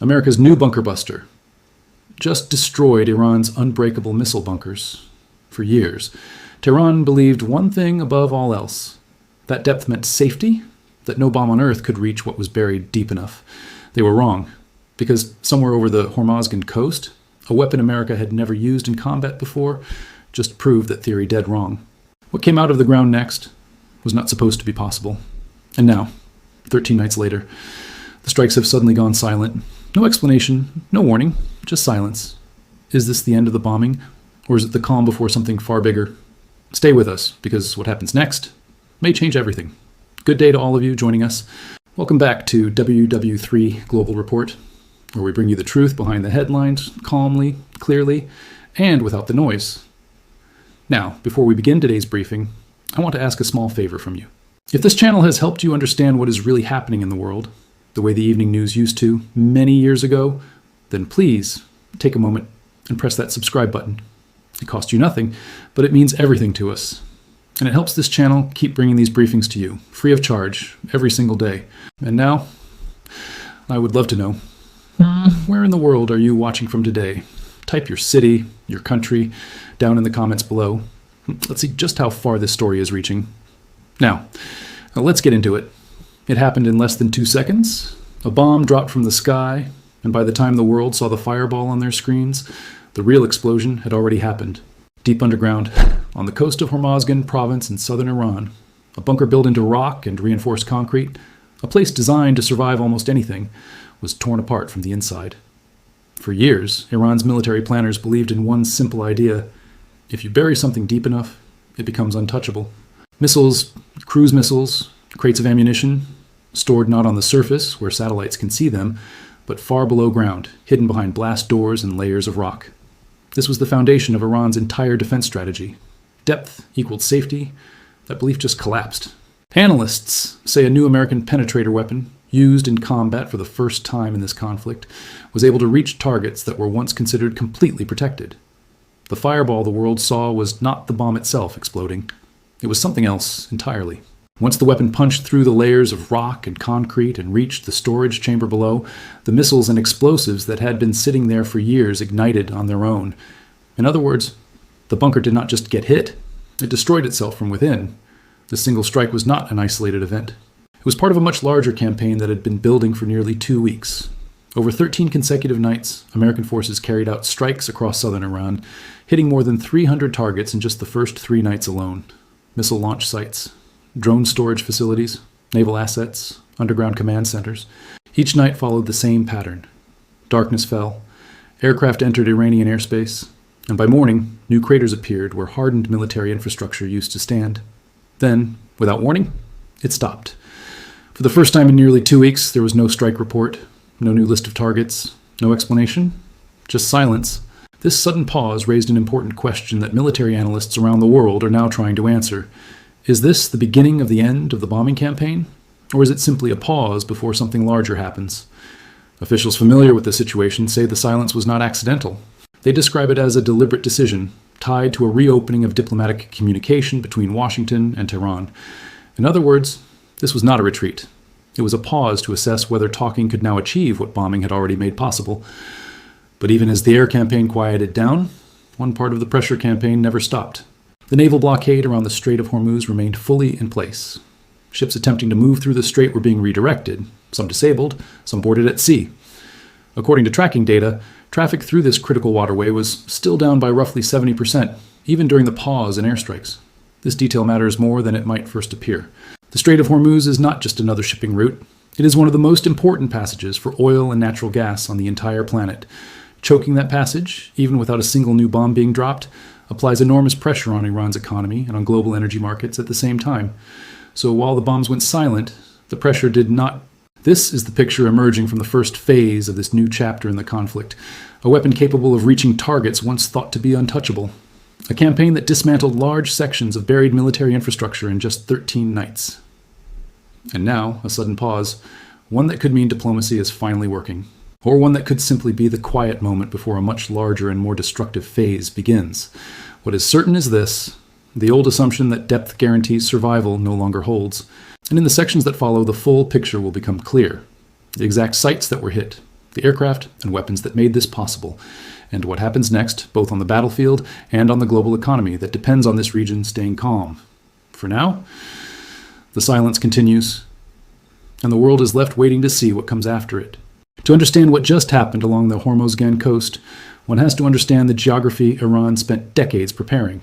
America's new bunker buster, just destroyed Iran's unbreakable missile bunkers. For years, Tehran believed one thing above all else. That depth meant safety, that no bomb on Earth could reach what was buried deep enough. They were wrong, because somewhere over the Hormuz coast, a weapon America had never used in combat before just proved that theory dead wrong. What came out of the ground next was not supposed to be possible. And now, 13 nights later, the strikes have suddenly gone silent. No explanation, no warning, just silence. Is this the end of the bombing, or is it the calm before something far bigger? Stay with us, because what happens next may change everything. Good day to all of you joining us. Welcome back to WW3 Global Report, where we bring you the truth behind the headlines calmly, clearly, and without the noise. Now, before we begin today's briefing, I want to ask a small favor from you. If this channel has helped you understand what is really happening in the world, the way the evening news used to many years ago, then please take a moment and press that subscribe button. It costs you nothing, but it means everything to us. And it helps this channel keep bringing these briefings to you, free of charge, every single day. And now, I would love to know, where in the world are you watching from today? Type your city, your country, down in the comments below. Let's see just how far this story is reaching. Now, let's get into it. It happened in less than 2 seconds. A bomb dropped from the sky, and by the time the world saw the fireball on their screens, the real explosion had already happened. Deep underground, on the coast of Hormuz province in southern Iran, a bunker built into rock and reinforced concrete, a place designed to survive almost anything, was torn apart from the inside. For years, Iran's military planners believed in one simple idea. If you bury something deep enough, it becomes untouchable. Missiles, cruise missiles, crates of ammunition, stored not on the surface where satellites can see them, but far below ground, hidden behind blast doors and layers of rock. This was the foundation of Iran's entire defense strategy. Depth equaled safety. That belief just collapsed. Analysts say a new American penetrator weapon, used in combat for the first time in this conflict, was able to reach targets that were once considered completely protected. The fireball the world saw was not the bomb itself exploding. It was something else entirely. Once the weapon punched through the layers of rock and concrete and reached the storage chamber below, the missiles and explosives that had been sitting there for years ignited on their own. In other words, the bunker did not just get hit, it destroyed itself from within. The single strike was not an isolated event. It was part of a much larger campaign that had been building for nearly 2 weeks. Over 13 consecutive nights, American forces carried out strikes across southern Iran, hitting more than 300 targets in just the first 3 nights alone. Missile launch sites, drone storage facilities, naval assets, underground command centers. Each night followed the same pattern. Darkness fell, aircraft entered Iranian airspace, and by morning, new craters appeared where hardened military infrastructure used to stand. Then, without warning, it stopped. For the first time in nearly 2 weeks, there was no strike report, no new list of targets, no explanation, just silence. This sudden pause raised an important question that military analysts around the world are now trying to answer. Is this the beginning of the end of the bombing campaign? Or is it simply a pause before something larger happens? Officials familiar with the situation say the silence was not accidental. They describe it as a deliberate decision, tied to a reopening of diplomatic communication between Washington and Tehran. In other words, this was not a retreat. It was a pause to assess whether talking could now achieve what bombing had already made possible. But even as the air campaign quieted down, one part of the pressure campaign never stopped. The naval blockade around the Strait of Hormuz remained fully in place. Ships attempting to move through the strait were being redirected, some disabled, some boarded at sea. According to tracking data, traffic through this critical waterway was still down by roughly 70%, even during the pause in airstrikes. This detail matters more than it might first appear. The Strait of Hormuz is not just another shipping route. It is one of the most important passages for oil and natural gas on the entire planet. Choking that passage, even without a single new bomb being dropped, applies enormous pressure on Iran's economy and on global energy markets at the same time. So while the bombs went silent, the pressure did not. This is the picture emerging from the first phase of this new chapter in the conflict. A weapon capable of reaching targets once thought to be untouchable. A campaign that dismantled large sections of buried military infrastructure in just 13 nights. And now, a sudden pause, one that could mean diplomacy is finally working, or one that could simply be the quiet moment before a much larger and more destructive phase begins. What is certain is this: the old assumption that depth guarantees survival no longer holds, and in the sections that follow, the full picture will become clear. The exact sites that were hit, the aircraft and weapons that made this possible, and what happens next, both on the battlefield and on the global economy that depends on this region staying calm. For now, the silence continues, and the world is left waiting to see what comes after it. To understand what just happened along the Hormuz coast, one has to understand the geography Iran spent decades preparing.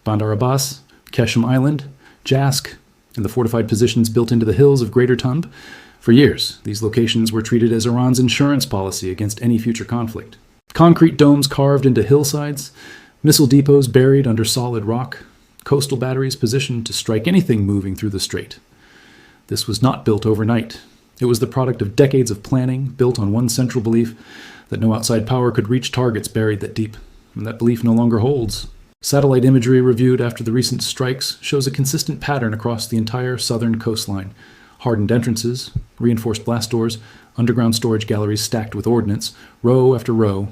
Bandar Abbas, Qeshm Island, Jask, and the fortified positions built into the hills of Greater Tunb. For years, these locations were treated as Iran's insurance policy against any future conflict. Concrete domes carved into hillsides, missile depots buried under solid rock, coastal batteries positioned to strike anything moving through the Strait. This was not built overnight. It was the product of decades of planning, built on one central belief that no outside power could reach targets buried that deep, and that belief no longer holds. Satellite imagery reviewed after the recent strikes shows a consistent pattern across the entire southern coastline. Hardened entrances, reinforced blast doors, underground storage galleries stacked with ordnance, row after row,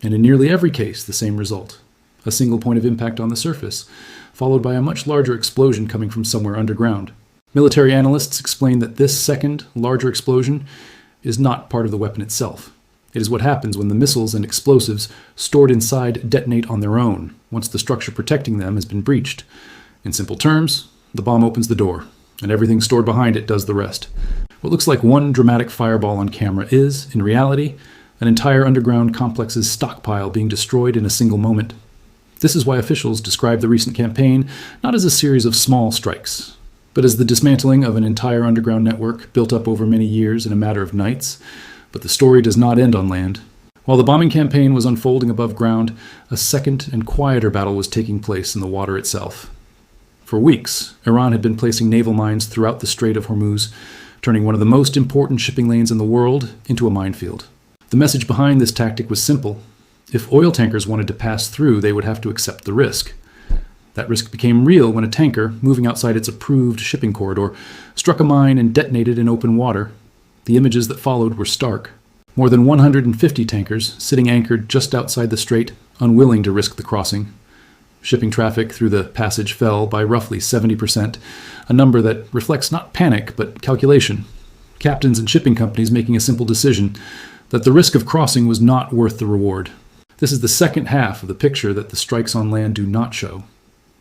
and in nearly every case the same result. A single point of impact on the surface, followed by a much larger explosion coming from somewhere underground. Military analysts explain that this second, larger explosion is not part of the weapon itself. It is what happens when the missiles and explosives stored inside detonate on their own, once the structure protecting them has been breached. In simple terms, the bomb opens the door, and everything stored behind it does the rest. What looks like one dramatic fireball on camera is, in reality, an entire underground complex's stockpile being destroyed in a single moment. This is why officials describe the recent campaign not as a series of small strikes, but as the dismantling of an entire underground network built up over many years in a matter of nights. But the story does not end on land. While the bombing campaign was unfolding above ground, a second and quieter battle was taking place in the water itself. For weeks, Iran had been placing naval mines throughout the Strait of Hormuz, turning one of the most important shipping lanes in the world into a minefield. The message behind this tactic was simple. If oil tankers wanted to pass through, they would have to accept the risk. That risk became real when a tanker, moving outside its approved shipping corridor, struck a mine and detonated in open water. The images that followed were stark. More than 150 tankers sitting anchored just outside the strait, unwilling to risk the crossing. Shipping traffic through the passage fell by roughly 70%, a number that reflects not panic but calculation. Captains and shipping companies making a simple decision that the risk of crossing was not worth the reward. This is the second half of the picture that the strikes on land do not show.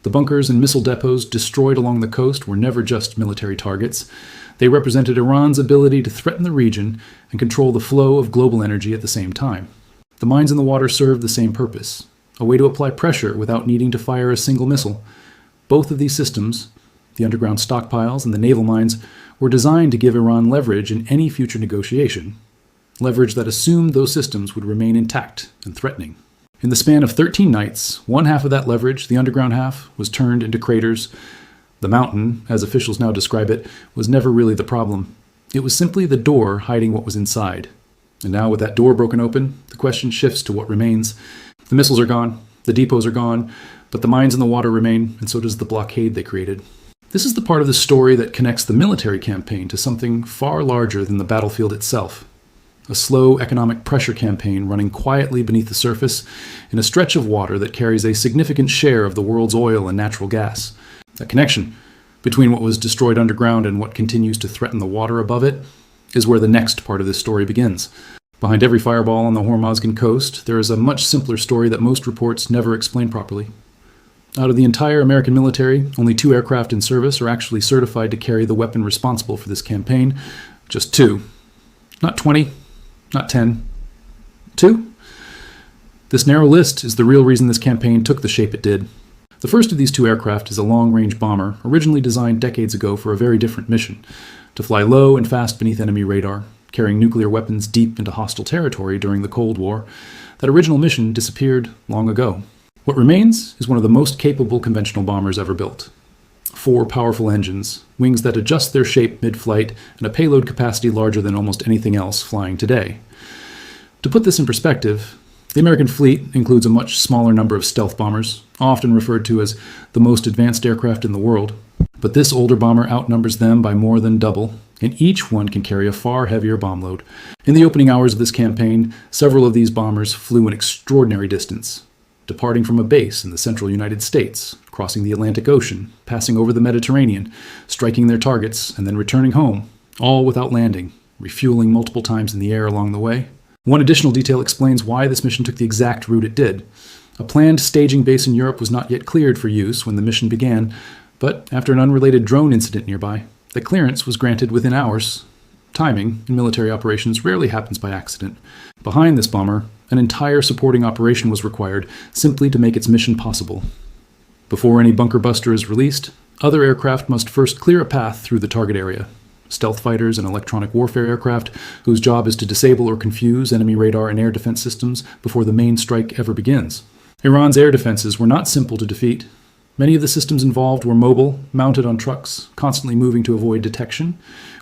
The bunkers and missile depots destroyed along the coast were never just military targets. They represented Iran's ability to threaten the region and control the flow of global energy at the same time. The mines in the water served the same purpose, a way to apply pressure without needing to fire a single missile. Both of these systems, the underground stockpiles and the naval mines, were designed to give Iran leverage in any future negotiation, leverage that assumed those systems would remain intact and threatening. In the span of 13 nights, one half of that leverage, the underground half, was turned into craters. The mountain, as officials now describe it, was never really the problem. It was simply the door hiding what was inside. And now with that door broken open, the question shifts to what remains. The missiles are gone, the depots are gone, but the mines in the water remain, and so does the blockade they created. This is the part of the story that connects the military campaign to something far larger than the battlefield itself. A slow economic pressure campaign running quietly beneath the surface in a stretch of water that carries a significant share of the world's oil and natural gas. That connection between what was destroyed underground and what continues to threaten the water above it is where the next part of this story begins. Behind every fireball on the Hormuz coast, there is a much simpler story that most reports never explain properly. Out of the entire American military, only 2 aircraft in service are actually certified to carry the weapon responsible for this campaign. Just 2. Not 20. Not 10. 2? This narrow list is the real reason this campaign took the shape it did. The first of these 2 aircraft is a long-range bomber, originally designed decades ago for a very different mission, to fly low and fast beneath enemy radar, carrying nuclear weapons deep into hostile territory during the Cold War. That original mission disappeared long ago. What remains is one of the most capable conventional bombers ever built. 4 powerful engines, wings that adjust their shape mid-flight, and a payload capacity larger than almost anything else flying today. To put this in perspective, the American fleet includes a much smaller number of stealth bombers, often referred to as the most advanced aircraft in the world. But this older bomber outnumbers them by more than double, and each one can carry a far heavier bomb load. In the opening hours of this campaign, several of these bombers flew an extraordinary distance, departing from a base in the central United States, crossing the Atlantic Ocean, passing over the Mediterranean, striking their targets, and then returning home, all without landing, refueling multiple times in the air along the way. One additional detail explains why this mission took the exact route it did. A planned staging base in Europe was not yet cleared for use when the mission began, but after an unrelated drone incident nearby, the clearance was granted within hours. Timing in military operations rarely happens by accident. Behind this bomber, an entire supporting operation was required simply to make its mission possible. Before any bunker buster is released, other aircraft must first clear a path through the target area. Stealth fighters and electronic warfare aircraft, whose job is to disable or confuse enemy radar and air defense systems before the main strike ever begins. Iran's air defenses were not simple to defeat. Many of the systems involved were mobile, mounted on trucks, constantly moving to avoid detection,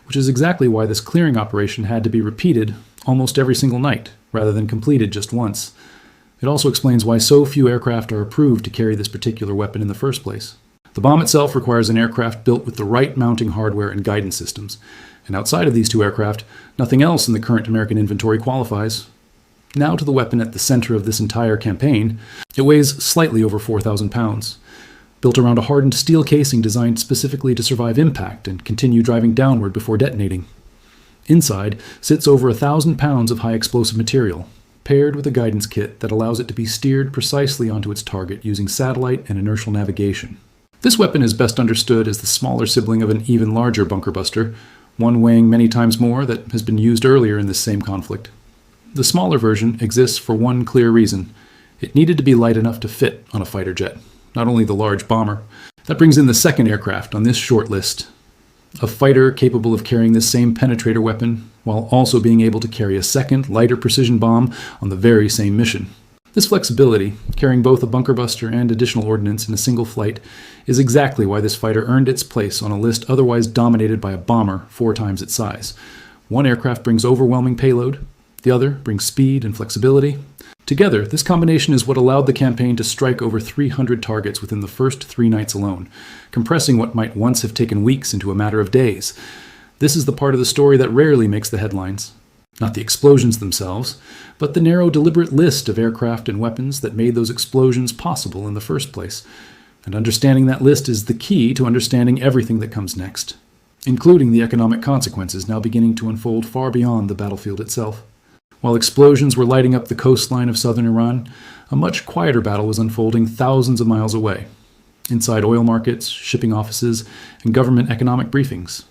which is exactly why this clearing operation had to be repeated almost every single night, rather than completed just once. It also explains why so few aircraft are approved to carry this particular weapon in the first place. The bomb itself requires an aircraft built with the right mounting hardware and guidance systems, and outside of these two aircraft, nothing else in the current American inventory qualifies. Now to the weapon at the center of this entire campaign. It weighs slightly over 4,000 pounds. Built around a hardened steel casing designed specifically to survive impact and continue driving downward before detonating. Inside sits over 1,000 pounds of high explosive material, paired with a guidance kit that allows it to be steered precisely onto its target using satellite and inertial navigation. This weapon is best understood as the smaller sibling of an even larger bunker buster, one weighing many times more that has been used earlier in this same conflict. The smaller version exists for one clear reason. It needed to be light enough to fit on a fighter jet, not only the large bomber. That brings in the second aircraft on this short list. A fighter capable of carrying this same penetrator weapon, while also being able to carry a second, lighter precision bomb on the very same mission. This flexibility, carrying both a bunker buster and additional ordnance in a single flight, is exactly why this fighter earned its place on a list otherwise dominated by a bomber 4 times its size. One aircraft brings overwhelming payload, the other brings speed and flexibility. Together, this combination is what allowed the campaign to strike over 300 targets within the first 3 nights alone, compressing what might once have taken weeks into a matter of days. This is the part of the story that rarely makes the headlines. Not the explosions themselves, but the narrow, deliberate list of aircraft and weapons that made those explosions possible in the first place. And understanding that list is the key to understanding everything that comes next, including the economic consequences now beginning to unfold far beyond the battlefield itself. While explosions were lighting up the coastline of southern Iran, a much quieter battle was unfolding thousands of miles away, inside oil markets, shipping offices, and government economic briefings.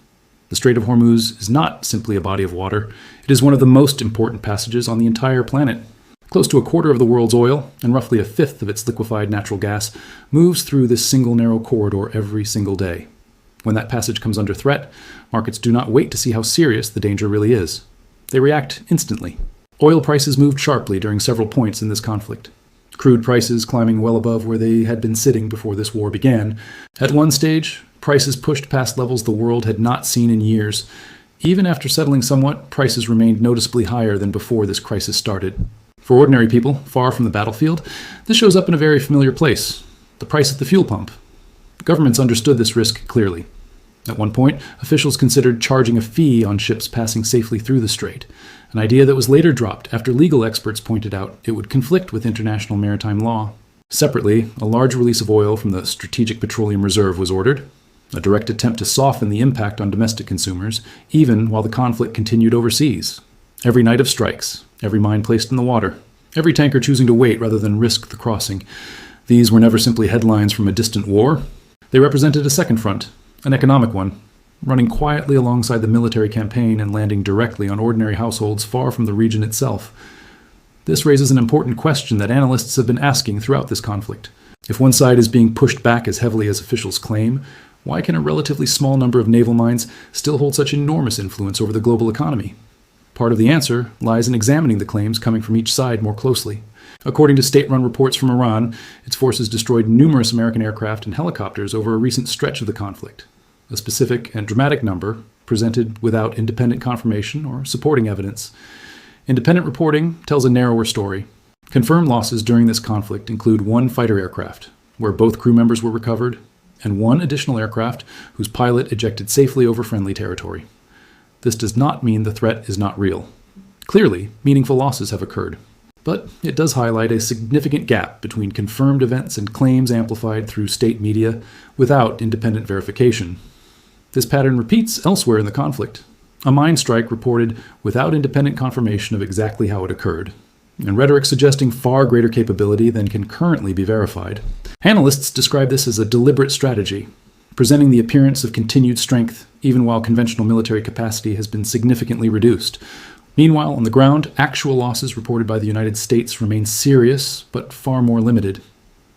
The Strait of Hormuz is not simply a body of water. It is one of the most important passages on the entire planet. Close to a quarter of the world's oil, and roughly a fifth of its liquefied natural gas, moves through this single narrow corridor every single day. When that passage comes under threat, markets do not wait to see how serious the danger really is. They react instantly. Oil prices moved sharply during several points in this conflict. Crude prices climbing well above where they had been sitting before this war began. At one stage, prices pushed past levels the world had not seen in years. Even after settling somewhat, prices remained noticeably higher than before this crisis started. For ordinary people, far from the battlefield, this shows up in a very familiar place: the price at the fuel pump. Governments understood this risk clearly. At one point, officials considered charging a fee on ships passing safely through the strait, an idea that was later dropped after legal experts pointed out it would conflict with international maritime law. Separately, a large release of oil from the Strategic Petroleum Reserve was ordered, a direct attempt to soften the impact on domestic consumers, even while the conflict continued overseas. Every night of strikes, every mine placed in the water, every tanker choosing to wait rather than risk the crossing. These were never simply headlines from a distant war. They represented a second front, an economic one, running quietly alongside the military campaign and landing directly on ordinary households far from the region itself. This raises an important question that analysts have been asking throughout this conflict. If one side is being pushed back as heavily as officials claim, why can a relatively small number of naval mines still hold such enormous influence over the global economy? Part of the answer lies in examining the claims coming from each side more closely. According to state-run reports from Iran, its forces destroyed numerous American aircraft and helicopters over a recent stretch of the conflict, a specific and dramatic number presented without independent confirmation or supporting evidence. Independent reporting tells a narrower story. Confirmed losses during this conflict include 1 fighter aircraft, where both crew members were recovered, and 1 additional aircraft whose pilot ejected safely over friendly territory. This does not mean the threat is not real. Clearly, meaningful losses have occurred. But it does highlight a significant gap between confirmed events and claims amplified through state media without independent verification. This pattern repeats elsewhere in the conflict. A mine strike reported without independent confirmation of exactly how it occurred, and rhetoric suggesting far greater capability than can currently be verified. Analysts describe this as a deliberate strategy, presenting the appearance of continued strength even while conventional military capacity has been significantly reduced. Meanwhile, on the ground, actual losses reported by the United States remain serious but far more limited.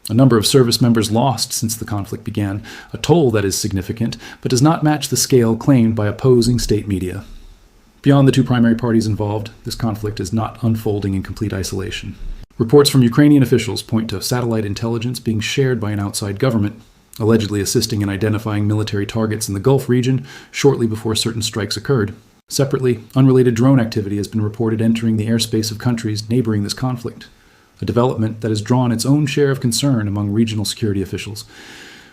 A number of service members lost since the conflict began, a toll that is significant but does not match the scale claimed by opposing state media. Beyond the two primary parties involved, this conflict is not unfolding in complete isolation. Reports from Ukrainian officials point to satellite intelligence being shared by an outside government, allegedly assisting in identifying military targets in the Gulf region shortly before certain strikes occurred. Separately, unrelated drone activity has been reported entering the airspace of countries neighboring this conflict, a development that has drawn its own share of concern among regional security officials.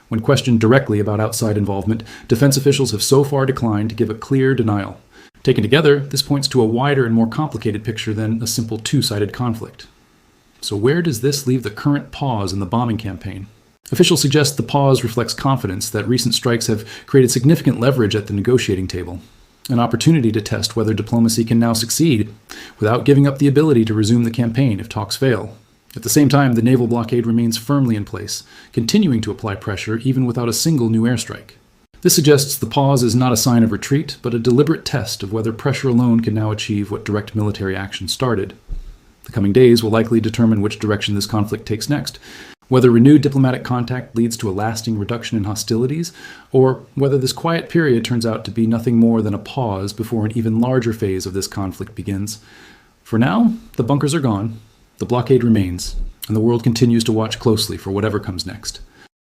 When questioned directly about outside involvement, defense officials have so far declined to give a clear denial. Taken together, this points to a wider and more complicated picture than a simple two-sided conflict. So where does this leave the current pause in the bombing campaign? Officials suggest the pause reflects confidence that recent strikes have created significant leverage at the negotiating table, an opportunity to test whether diplomacy can now succeed without giving up the ability to resume the campaign if talks fail. At the same time, the naval blockade remains firmly in place, continuing to apply pressure even without a single new airstrike. This suggests the pause is not a sign of retreat, but a deliberate test of whether pressure alone can now achieve what direct military action started. The coming days will likely determine which direction this conflict takes next, whether renewed diplomatic contact leads to a lasting reduction in hostilities, or whether this quiet period turns out to be nothing more than a pause before an even larger phase of this conflict begins. For now, the bunkers are gone, the blockade remains, and the world continues to watch closely for whatever comes next.